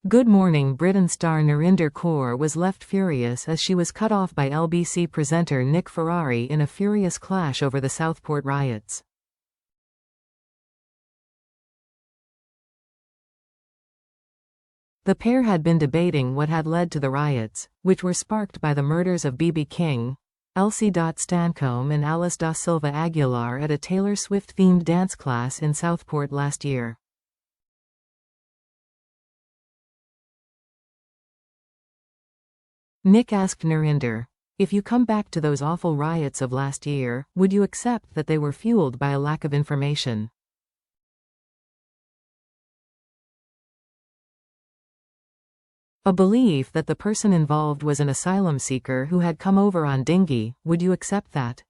Good Morning Britain star Narinder Kaur was left furious as she was cut off by LBC presenter Nick Ferrari in a furious clash over the Southport riots. The pair had been debating what had led to the riots, which were sparked by the murders of B.B. King, Elsie Stancombe and Alice da Silva Aguilar at a Taylor Swift-themed dance class in Southport last year. Nick asked Narinder, "If you come back to those awful riots of last year, would you accept that they were fueled by a lack of information?" A belief that the person involved was an asylum seeker who had come over on dinghy, would you accept that?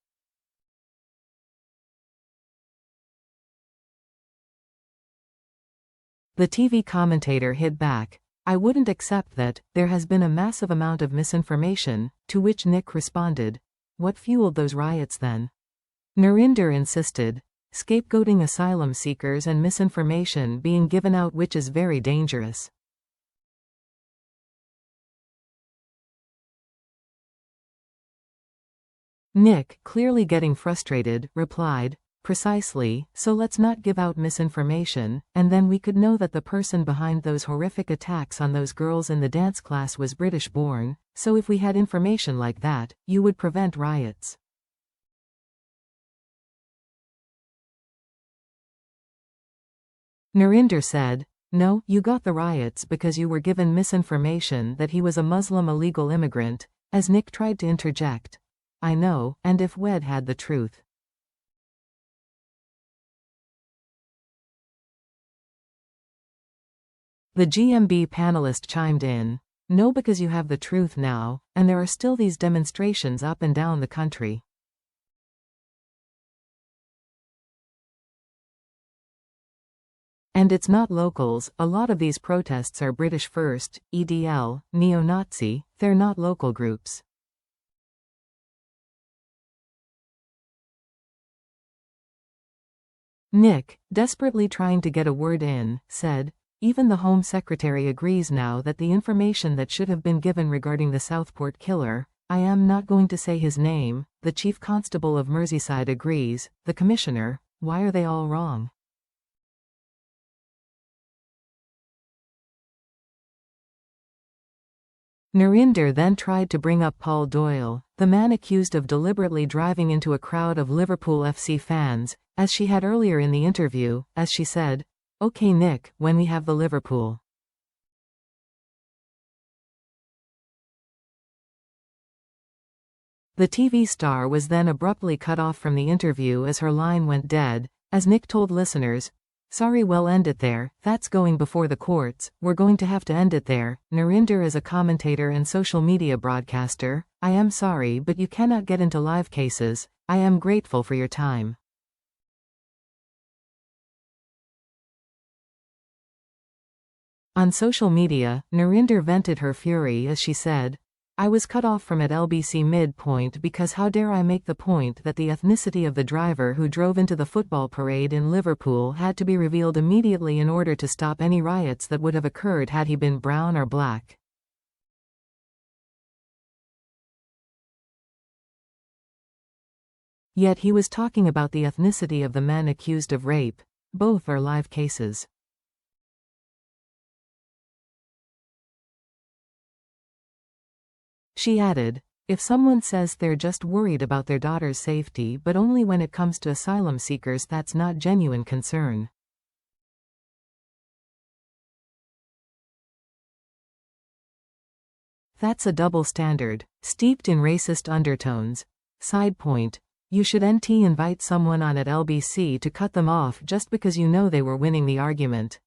The TV commentator hit back, "I wouldn't accept that. There has been a massive amount of misinformation," to which Nick responded, "What fueled those riots then?" Narinder insisted, "Scapegoating asylum seekers and misinformation being given out, which is very dangerous." Nick, clearly getting frustrated, replied, "Precisely, so let's not give out misinformation, and then we could know that the person behind those horrific attacks on those girls in the dance class was British-born, so if we had information like that, you would prevent riots." Narinder said, "No, you got the riots because you were given misinformation that he was a Muslim illegal immigrant," as Nick tried to interject, "I know, and if Wed had the truth." The GMB panelist chimed in, "No, because you have the truth now, and there are still these demonstrations up and down the country." And it's not locals, a lot of these protests are British First, EDL, neo-Nazi, they're not local groups. Nick, desperately trying to get a word in, said, "Even the Home Secretary agrees now that the information that should have been given regarding the Southport killer, I am not going to say his name, the Chief Constable of Merseyside agrees, the Commissioner, why are they all wrong?" Narinder then tried to bring up Paul Doyle, the man accused of deliberately driving into a crowd of Liverpool FC fans, as she had earlier in the interview, as she said, "Okay Nick, when we have the Liverpool." The TV star was then abruptly cut off from the interview as her line went dead, as Nick told listeners, "Sorry, we'll end it there, that's going before the courts, we're going to have to end it there." Narinder is a commentator and social media broadcaster, "I am sorry but you cannot get into live cases, I am grateful for your time." On social media, Narinder vented her fury as she said, "I was cut off from at LBC midpoint because how dare I make the point that the ethnicity of the driver who drove into the football parade in Liverpool had to be revealed immediately in order to stop any riots that would have occurred had he been brown or black." Yet he was talking about the ethnicity of the men accused of rape. Both are live cases. She added, "If someone says they're just worried about their daughter's safety but only when it comes to asylum seekers, that's not genuine concern." That's a double standard, steeped in racist undertones. Side point, you should invite someone on at LBC to cut them off just because you know they were winning the argument.